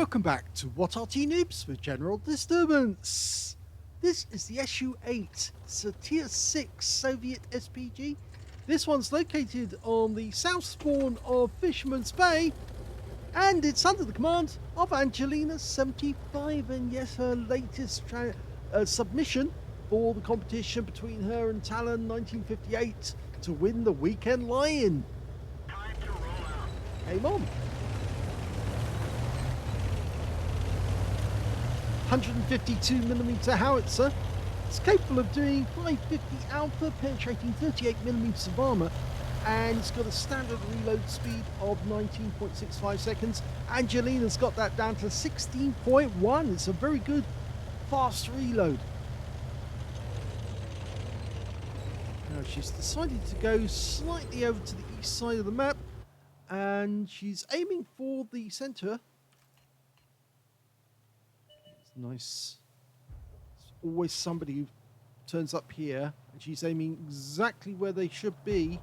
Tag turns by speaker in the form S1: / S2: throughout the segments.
S1: Welcome back to What Arty Noobs with General Disturbance. This is the SU-8. It's a Tier 6 Soviet SPG. This one's located on the south spawn of Fisherman's Bay, and it's under the command of Angelina75, and yes, her latest submission for the competition between her and Talon 1958 to win the Weekend Lion.
S2: Time to roll out.
S1: Game on. 152mm howitzer. It's capable of doing 550 alpha, penetrating 38mm of armor, and it's got a standard reload speed of 19.65 seconds. Angelina's got that down to 16.1. It's a very good fast reload. Now she's decided to go slightly over to the east side of the map, and she's aiming for the center. Nice. There's always somebody who turns up here, and she's aiming exactly where they should be.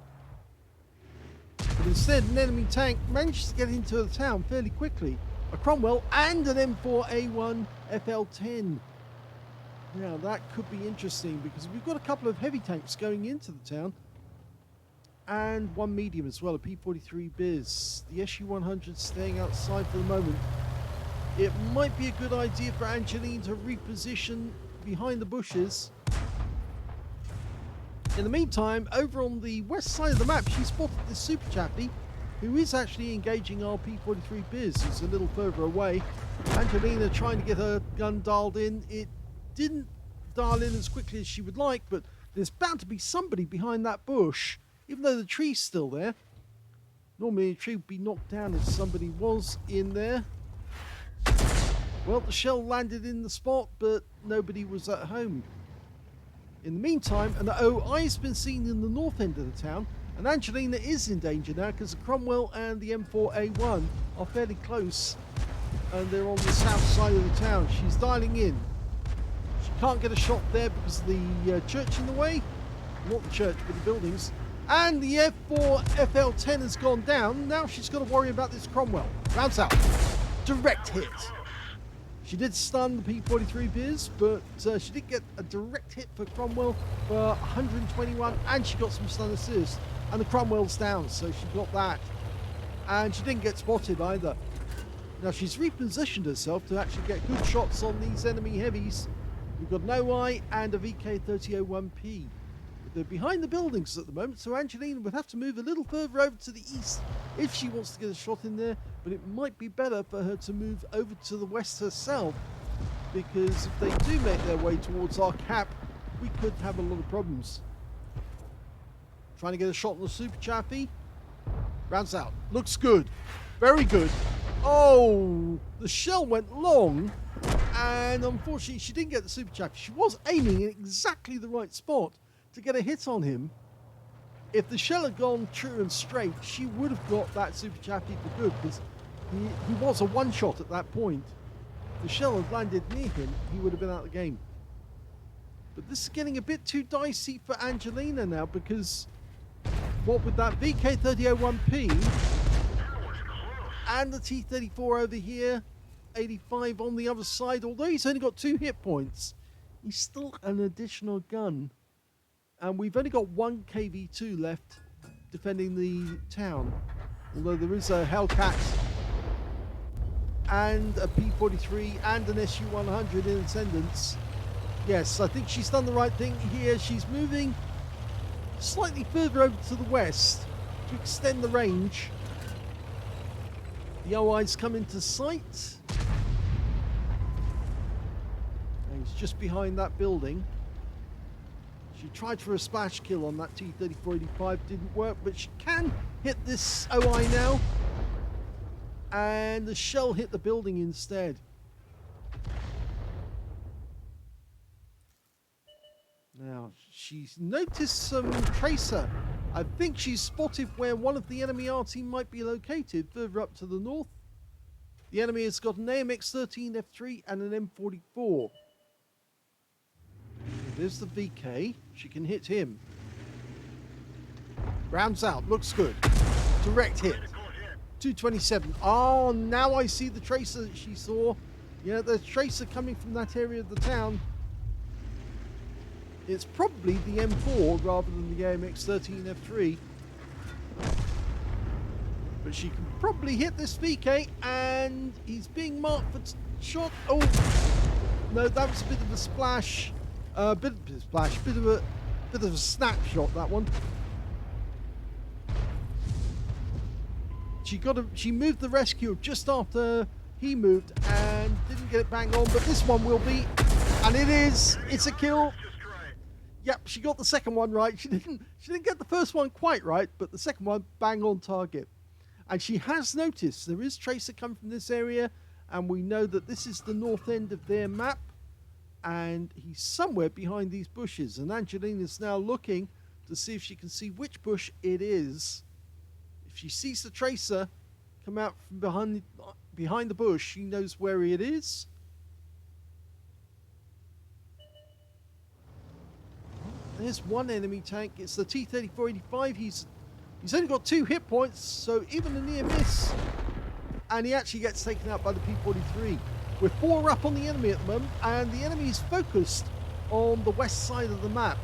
S1: But instead, an enemy tank manages to get into the town fairly quickly. A Cromwell and an M4A1 FL10. Now that could be interesting because we've got a couple of heavy tanks going into the town, and one medium as well, a P43 Biz. The SU-100 staying outside for the moment. It might be a good idea for Angeline to reposition behind the bushes. In the meantime, over on the west side of the map, she spotted this super chappie who is actually engaging our P43 Biz, who's a little further away. Angelina trying to get her gun dialed in. It didn't dial in as quickly as she would like, but there's bound to be somebody behind that bush, even though the tree's still there. Normally a tree would be knocked down if somebody was in there. Well, the shell landed in the spot, but nobody was at home. In the meantime, an OI has been seen in the north end of the town, and Angelina is in danger now because the Cromwell and the M4A1 are fairly close, and they're on the south side of the town. She's dialing in. She can't get a shot there because of the church in the way. Not the church, but the buildings. And the F4 FL10 has gone down. Now she's got to worry about this Cromwell. Rounds out. Direct hit. She did stun the P43 Biz, but she did get a direct hit for Cromwell for 121, and she got some stun assist. And the Cromwell's down, so she got that. And she didn't get spotted either. Now she's repositioned herself to actually get good shots on these enemy heavies. We've got an OI and a VK3001P. But they're behind the buildings at the moment, so Angelina would have to move a little further over to the east if she wants to get a shot in there. But it might be better for her to move over to the west herself, because if they do make their way towards our cap, we could have a lot of problems. Trying to get a shot on the super chappie. Rounds out. Looks good. Very good. Oh, the shell went long, and unfortunately she didn't get the super chappie. She was aiming in exactly the right spot to get a hit on him. If the shell had gone true and straight, she would have got that super chappie for good, because he was a one-shot at that point. If the shell had landed near him, he would have been out of the game. But this is getting a bit too dicey for Angelina now, because what with that VK3001P and the T34 over here, 85 on the other side, although he's only got 2 hit points, he's still an additional gun. And we've only got 1 KV2 left defending the town, although there is a Hellcat and a P43 and an SU-100 in attendance. Yes, I think she's done the right thing here. She's moving slightly further over to the west to extend the range. The OI's come into sight. And he's just behind that building. She tried for a splash kill on that T-3485, didn't work, but she can hit this OI now. And the shell hit the building instead. Now, she's noticed some tracer. I think she's spotted where one of the enemy Arty might be located further up to the north. The enemy has got an AMX-13 F3 and an M44. There's the VK. She can hit him. Rounds out. Looks good. Direct hit. 227. Oh, now I see the tracer that she saw. Yeah, the tracer coming from that area of the town. It's probably the M4 rather than the AMX13F3. But she can probably hit this VK, and he's being marked for shot. Oh, no, that was a bit of a splash. Bit of a splash, bit of a snapshot, that one. She moved the rescue just after he moved and didn't get it bang on, but this one will be, and it is. It's a kill. Yep, she got the second one right. She didn't get the first one quite right, but the second one bang on target. And she has noticed there is tracer come from this area, and we know that this is the north end of their map, and he's somewhere behind these bushes. And Angelina's now looking to see if she can see which bush it is. If she sees the tracer come out from behind the bush, she knows where it is. There's one enemy tank. It's the T-3485. He's only got 2 hit points, so even a near miss, and he actually gets taken out by the P-43. We're 4 up on the enemy at the moment, and the enemy is focused on the west side of the map.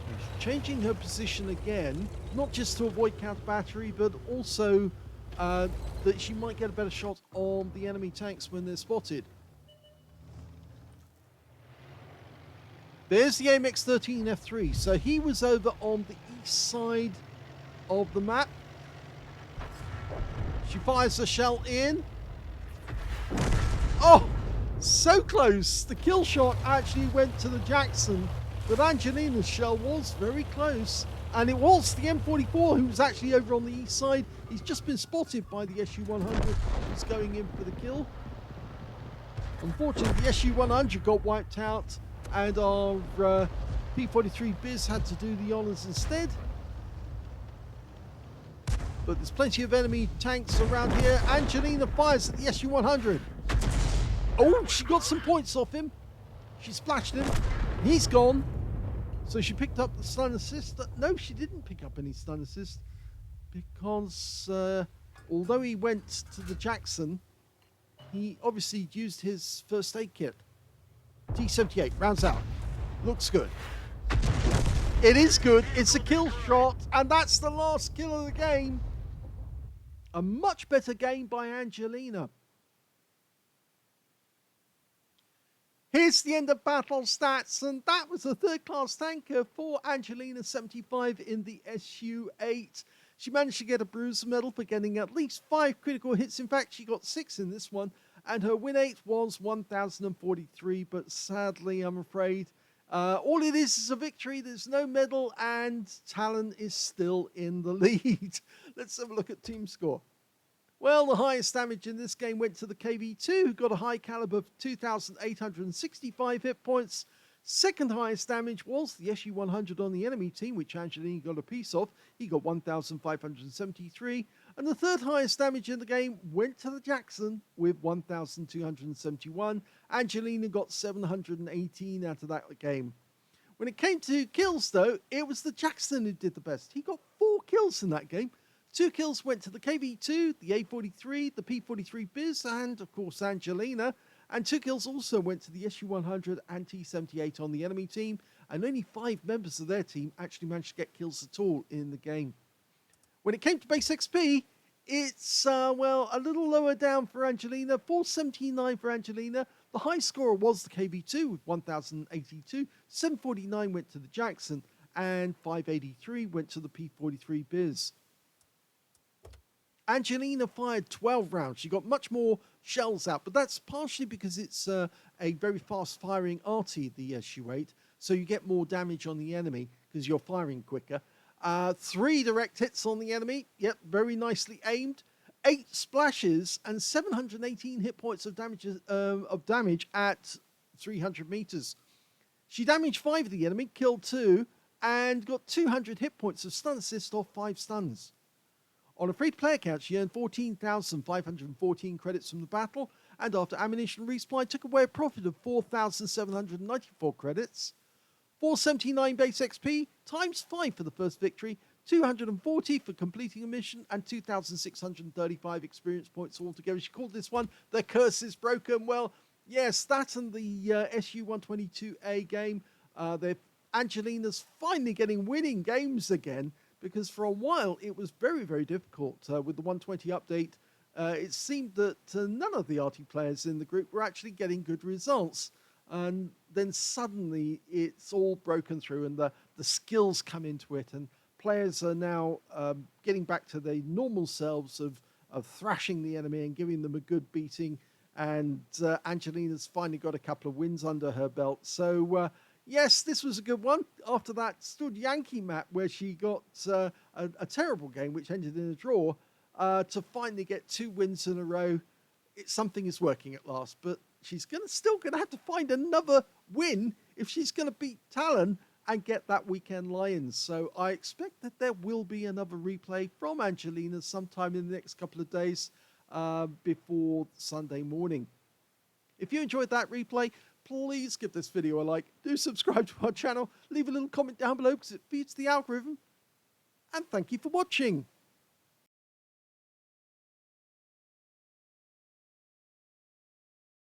S1: She's changing her position again, not just to avoid counter battery, but also that she might get a better shot on the enemy tanks when they're spotted. There's the AMX13F3. So he was over on the east side of the map. She fires a shell in. Oh, so close. The kill shot actually went to the Jackson, but Angelina's shell was very close. And it was the M44 who was actually over on the east side. He's just been spotted by the SU-100 who's going in for the kill. Unfortunately, the SU-100 got wiped out, and our P-43 Biz had to do the honours instead. But there's plenty of enemy tanks around here. Angelina fires at the SU-100. Oh, she got some points off him. She splashed him. He's gone. So she picked up the stun assist. No, she didn't pick up any stun assist, because although he went to the Jackson, he obviously used his first aid kit. T-78 rounds out. Looks good. It is good. It's a kill shot, and that's the last kill of the game. A much better game by Angelina. Here's the end of battle stats, and that was a third-class tanker for Angelina75 in the SU-8. She managed to get a bruiser medal for getting at least 5 critical hits. In fact, she got 6 in this one, and her win rate was 1,043, but sadly, I'm afraid, all it is a victory. There's no medal, and Talon is still in the lead. Let's have a look at team score. Well, the highest damage in this game went to the KV2, who got a high caliber of 2,865 hit points. Second highest damage was the SU-100 on the enemy team, which Angelina got a piece of. He got 1,573. And the third highest damage in the game went to the Jackson with 1,271. Angelina got 718 out of that game. When it came to kills, though, it was the Jackson who did the best. He got 4 kills in that game. 2 kills went to the KV2, the A43, the P43 Biz, and of course Angelina. And 2 kills also went to the SU-100 and T-78 on the enemy team. And only 5 members of their team actually managed to get kills at all in the game. When it came to base XP, it's, well, a little lower down for Angelina. 479 for Angelina. The high scorer was the KV2 with 1,082. 749 went to the Jackson. And 583 went to the P43 Biz. Angelina fired 12 rounds. She got much more shells out, but that's partially because it's a very fast-firing Arty, the SU-8, so you get more damage on the enemy because you're firing quicker. 3 direct hits on the enemy. Yep, very nicely aimed. 8 splashes and 718 hit points of damage at 300 meters. She damaged 5 of the enemy, killed 2, and got 200 hit points of stun assist off 5 stuns. On a free-to-play account, she earned 14,514 credits from the battle, and after ammunition resupply, took away a profit of 4,794 credits. 479 base XP, times 5 for the first victory, 240 for completing a mission, and 2,635 experience points altogether. She called this one The Curse is Broken. Well, yes, that and the SU-122A game. Angelina's finally getting winning games again, because for a while it was very, very difficult. With the 120 update, it seemed that none of the Arty players in the group were actually getting good results. And then suddenly it's all broken through, and the skills come into it, and players are now getting back to their normal selves of thrashing the enemy and giving them a good beating. And Angelina's finally got a couple of wins under her belt. So yes, this was a good one. After that Stud Yankee map, where she got a terrible game which ended in a draw, to finally get 2 wins in a row. Something is working at last, but she's still gonna have to find another win if she's gonna beat Talon and get that weekend Lions. So I expect that there will be another replay from Angelina sometime in the next couple of days before Sunday morning. If you enjoyed that replay, please give this video a like, do subscribe to our channel, leave a little comment down below because it feeds the algorithm, and thank you for watching.